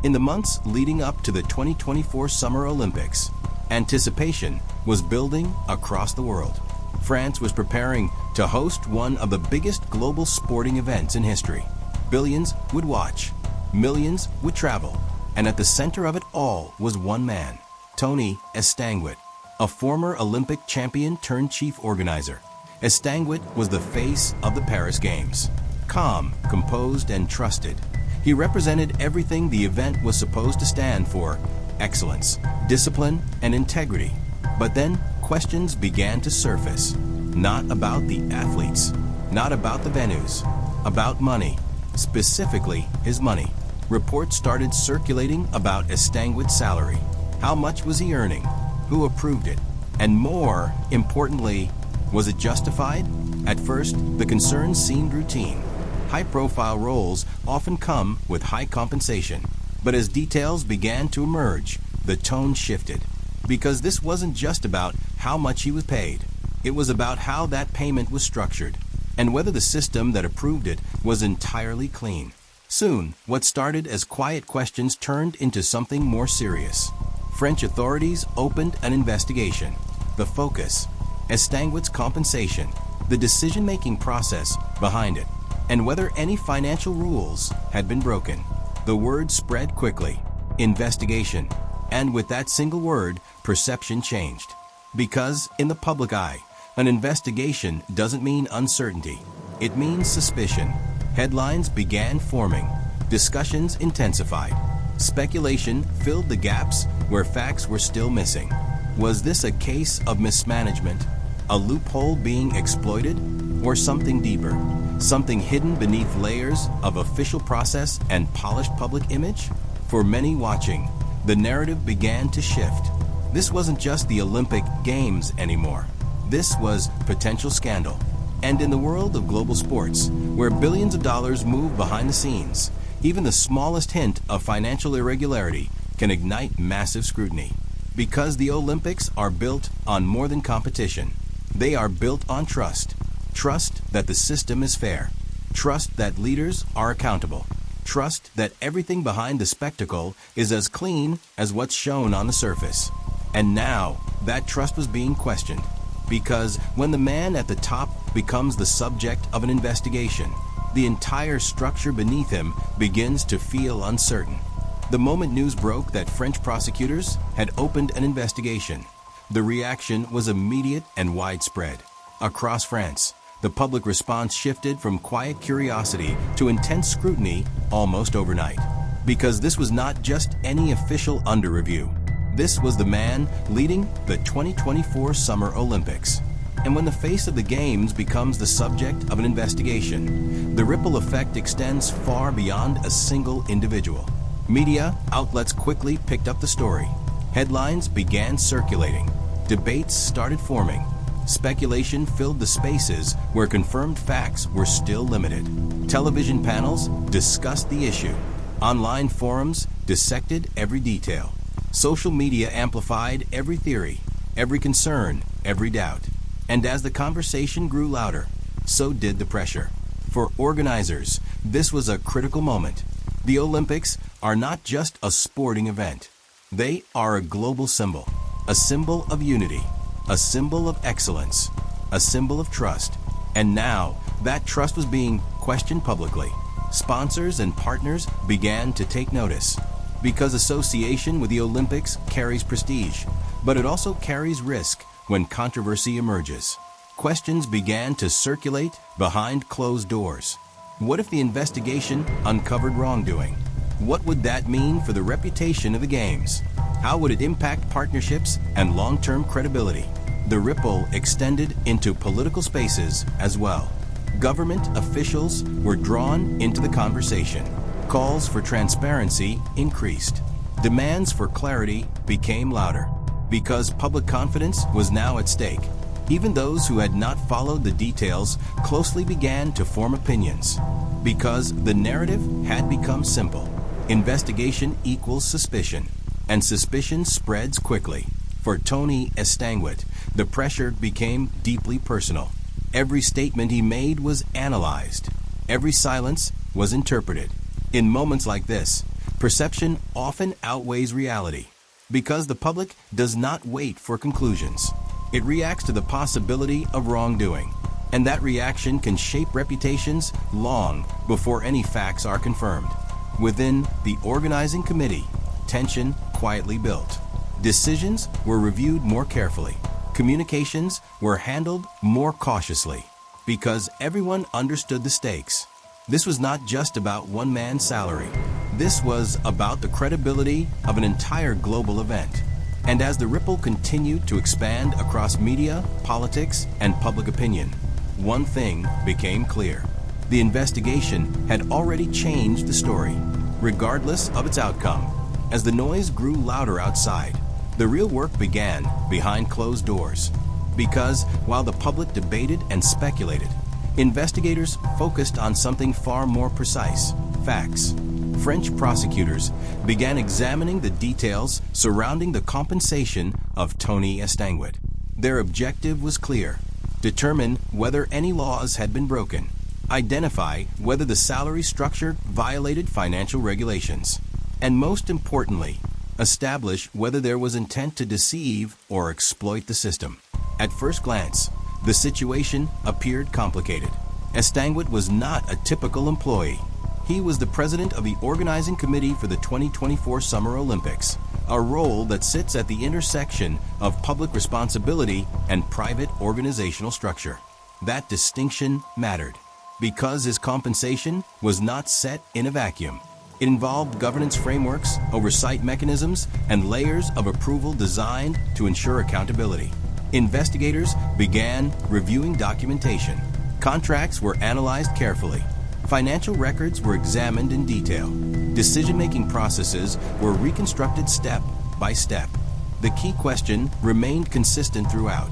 In the months leading up to the 2024 Summer Olympics, anticipation was building across the world. France was preparing to host one of the biggest global sporting events in history. Billions would watch, millions would travel, and at the center of it all was one man, Tony Estanguet, a former Olympic champion turned chief organizer. Estanguet was the face of the Paris Games. Calm, composed, and trusted, he represented everything the event was supposed to stand for: excellence, discipline, and integrity. But then questions began to surface, not about the athletes, not about the venues, about money, specifically his money. Reports started circulating about Estanguet's salary. How much was he earning? Who approved it? And more importantly, was it justified? At first, the concerns seemed routine. High-profile roles often come with high compensation. But as details began to emerge, the tone shifted. Because this wasn't just about how much he was paid. It was about how that payment was structured, and whether the system that approved it was entirely clean. Soon, what started as quiet questions turned into something more serious. French authorities opened an investigation. The focus: Estanguet's compensation, the decision-making process behind it, and whether any financial rules had been broken. The word spread quickly: investigation. And with that single word, perception changed. Because in the public eye, an investigation doesn't mean uncertainty. It means suspicion. Headlines began forming. Discussions intensified. Speculation filled the gaps where facts were still missing. Was this a case of mismanagement, a loophole being exploited, or something deeper? Something hidden beneath layers of official process and polished public image? For many watching, the narrative began to shift. This wasn't just the Olympic Games anymore. This was potential scandal. And in the world of global sports, where billions of dollars move behind the scenes, even the smallest hint of financial irregularity can ignite massive scrutiny. Because the Olympics are built on more than competition. They are built on trust. Trust that the system is fair. Trust that leaders are accountable. Trust that everything behind the spectacle is as clean as what's shown on the surface. And now, that trust was being questioned. Because when the man at the top becomes the subject of an investigation, the entire structure beneath him begins to feel uncertain. The moment news broke that French prosecutors had opened an investigation, the reaction was immediate and widespread. Across France, the public response shifted from quiet curiosity to intense scrutiny almost overnight. Because this was not just any official under review. This was the man leading the 2024 Summer Olympics. And when the face of the Games becomes the subject of an investigation, the ripple effect extends far beyond a single individual. Media outlets quickly picked up the story. Headlines began circulating. Debates started forming. Speculation filled the spaces where confirmed facts were still limited. Television panels discussed the issue. Online forums dissected every detail. Social media amplified every theory, every concern, every doubt. And as the conversation grew louder, so did the pressure. For organizers, this was a critical moment. The Olympics are not just a sporting event. They are a global symbol, a symbol of unity, a symbol of excellence, a symbol of trust. And now, that trust was being questioned publicly. Sponsors and partners began to take notice. Because association with the Olympics carries prestige, but it also carries risk when controversy emerges. Questions began to circulate behind closed doors. What if the investigation uncovered wrongdoing? What would that mean for the reputation of the Games? How would it impact partnerships and long-term credibility? The ripple extended into political spaces as well. Government officials were drawn into the conversation. Calls for transparency increased. Demands for clarity became louder. Because public confidence was now at stake. Even those who had not followed the details closely began to form opinions. Because the narrative had become simple. Investigation equals suspicion. And suspicion spreads quickly. For Tony Estanguet, the pressure became deeply personal. Every statement he made was analyzed. Every silence was interpreted. In moments like this, Perception often outweighs reality because the public does not wait for conclusions. It reacts to the possibility of wrongdoing, and that reaction can shape reputations long before any facts are confirmed. Within the organizing committee, tension quietly built. Decisions were reviewed more carefully. Communications were handled more cautiously because everyone understood the stakes. This was not just about one man's salary. This was about the credibility of an entire global event. And as the ripple continued to expand across media, politics, and public opinion, one thing became clear. The investigation had already changed the story, regardless of its outcome. As the noise grew louder outside, the real work began behind closed doors. Because while the public debated and speculated, investigators focused on something far more precise: facts. French prosecutors began examining the details surrounding the compensation of Tony Estanguet. Their objective was clear: determine whether any laws had been broken, identify whether the salary structure violated financial regulations, and most importantly, establish whether there was intent to deceive or exploit the system. At first glance, the situation appeared complicated. Estanguet was not a typical employee. He was the president of the organizing committee for the 2024 Summer Olympics, a role that sits at the intersection of public responsibility and private organizational structure. That distinction mattered because his compensation was not set in a vacuum. It involved governance frameworks, oversight mechanisms, and layers of approval designed to ensure accountability. Investigators began reviewing documentation. Contracts were analyzed carefully. Financial records were examined in detail. Decision-making processes were reconstructed step by step. The key question remained consistent throughout.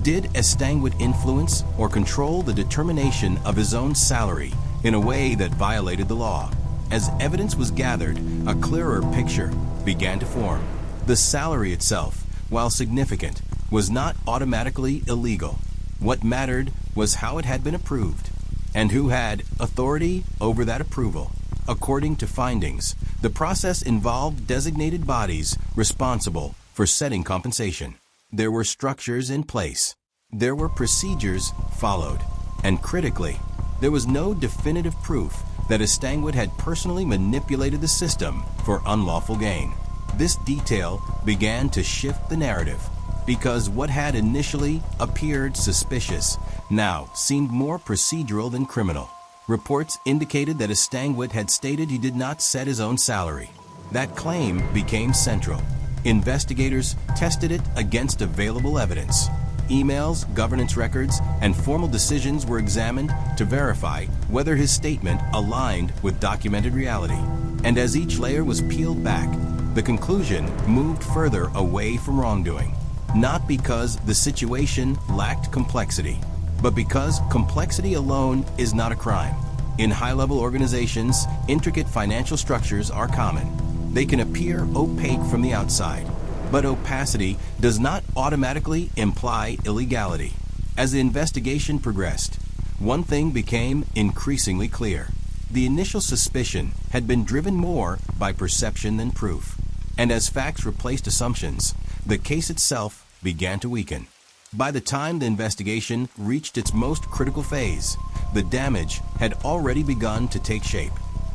Did Estanguet influence or control the determination of his own salary in a way that violated the law? As evidence was gathered, a clearer picture began to form. The salary itself, while significant, was not automatically illegal. What mattered was how it had been approved and who had authority over that approval. According to findings, the process involved designated bodies responsible for setting compensation. There were structures in place. There were procedures followed. And critically, there was no definitive proof that Estanguet had personally manipulated the system for unlawful gain. This detail began to shift the narrative, because what had initially appeared suspicious now seemed more procedural than criminal. Reports indicated that Estanguet had stated he did not set his own salary. That claim became central. Investigators tested it against available evidence. Emails, governance records, and formal decisions were examined to verify whether his statement aligned with documented reality. And as each layer was peeled back, the conclusion moved further away from wrongdoing. Not because the situation lacked complexity, but because complexity alone is not a crime. In high-level organizations, intricate financial structures are common. They can appear opaque from the outside, but opacity does not automatically imply illegality. As the investigation progressed, one thing became increasingly clear. The initial suspicion had been driven more by perception than proof. And as facts replaced assumptions, the case itself began to weaken. By the time the investigation reached its most critical phase, the damage had already begun to take shape.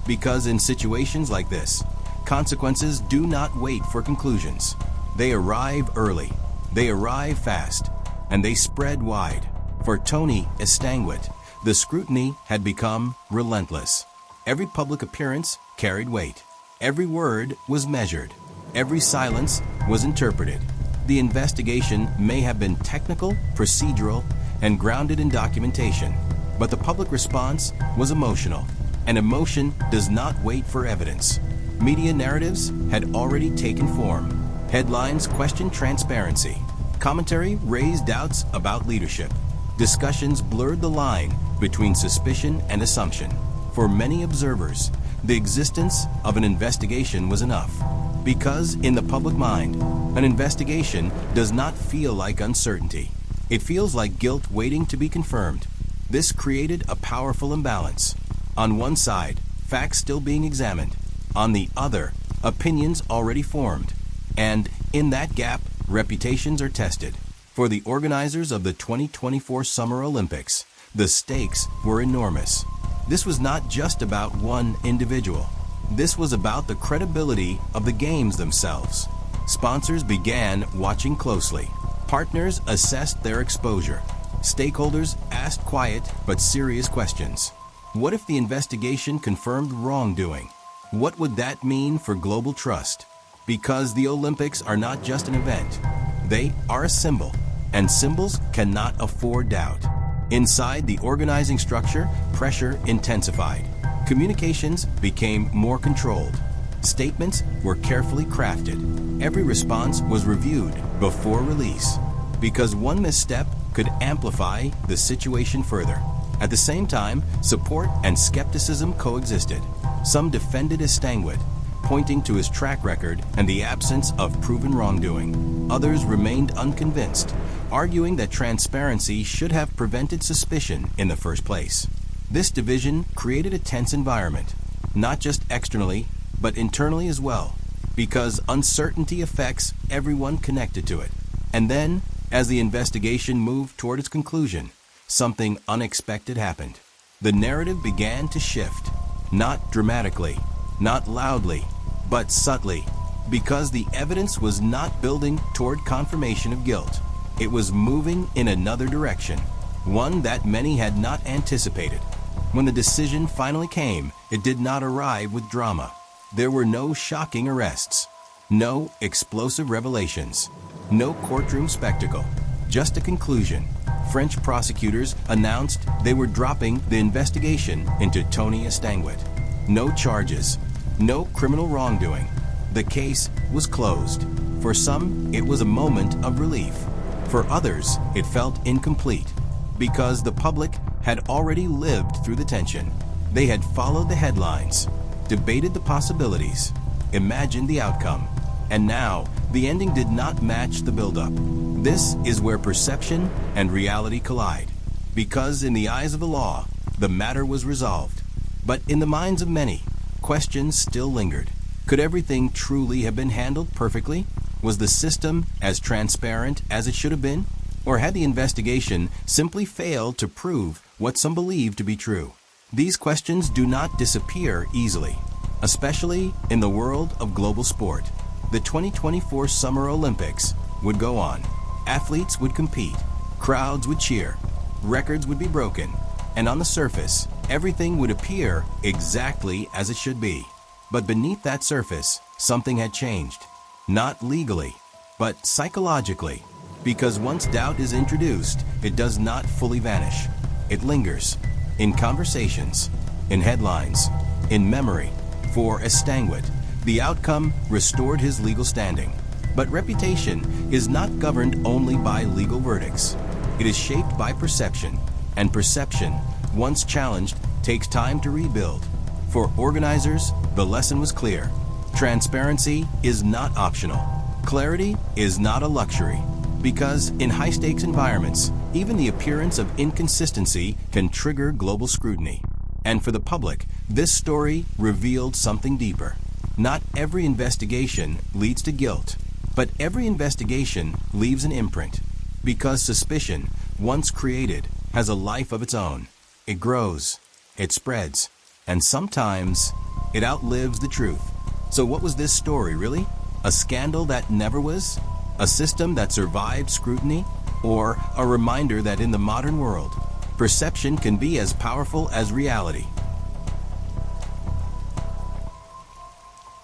Because in situations like this, consequences do not wait for conclusions. They arrive early, they arrive fast, and they spread wide. For Tony Estanguet, the scrutiny had become relentless. Every public appearance carried weight. Every word was measured. Every silence was interpreted. The investigation may have been technical, procedural, and grounded in documentation, but the public response was emotional, and emotion does not wait for evidence. Media narratives had already taken form. Headlines questioned transparency. Commentary raised doubts about leadership. Discussions blurred the line between suspicion and assumption. For many observers, the existence of an investigation was enough. Because in the public mind, an investigation does not feel like uncertainty. It feels like guilt waiting to be confirmed. This created a powerful imbalance. On one side, facts still being examined. On the other, opinions already formed, and in that gap, reputations are tested. For the organizers of the 2024 Summer Olympics, the stakes were enormous. This was not just about one individual. This was about the credibility of the games themselves. Sponsors began watching closely. Partners assessed their exposure. Stakeholders asked quiet but serious questions. What if the investigation confirmed wrongdoing? What would that mean for global trust? Because the Olympics are not just an event. They are a symbol, and symbols cannot afford doubt. Inside the organizing structure, pressure intensified. Communications became more controlled. Statements were carefully crafted. Every response was reviewed before release, because one misstep could amplify the situation further. At the same time, support and skepticism coexisted. Some defended Estanguet, pointing to his track record and the absence of proven wrongdoing. Others remained unconvinced, arguing that transparency should have prevented suspicion in the first place. This division created a tense environment, not just externally, but internally as well, because uncertainty affects everyone connected to it. And then, as the investigation moved toward its conclusion, something unexpected happened. The narrative began to shift, not dramatically, not loudly, but subtly, because the evidence was not building toward confirmation of guilt. It was moving in another direction, one that many had not anticipated. When the decision finally came, it did not arrive with drama. There were no shocking arrests, no explosive revelations, no courtroom spectacle, just a conclusion. French prosecutors announced they were dropping the investigation into Tony Estanguet. No charges, no criminal wrongdoing. The case was closed. For some, it was a moment of relief. For others, it felt incomplete, because the public had already lived through the tension. They had followed the headlines, debated the possibilities, imagined the outcome, and now the ending did not match the buildup. This is where perception and reality collide, because in the eyes of the law, the matter was resolved. But in the minds of many, questions still lingered. Could everything truly have been handled perfectly? Was the system as transparent as it should have been? Or had the investigation simply failed to prove what some believed to be true? These questions do not disappear easily, especially in the world of global sport. The 2024 Summer Olympics would go on. Athletes would compete, crowds would cheer, records would be broken, and on the surface, everything would appear exactly as it should be. But beneath that surface, something had changed. Not legally, but psychologically. Because once doubt is introduced, it does not fully vanish. It lingers in conversations, in headlines, in memory. For Estanguet, the outcome restored his legal standing. But reputation is not governed only by legal verdicts. It is shaped by perception, and perception, once challenged, takes time to rebuild. For organizers, the lesson was clear. Transparency is not optional. Clarity is not a luxury. Because in high-stakes environments, even the appearance of inconsistency can trigger global scrutiny. And for the public, this story revealed something deeper. Not every investigation leads to guilt, but every investigation leaves an imprint. Because suspicion, once created, has a life of its own. It grows, it spreads, and sometimes it outlives the truth. So what was this story, really? A scandal that never was? A system that survived scrutiny? Or a reminder that in the modern world, perception can be as powerful as reality?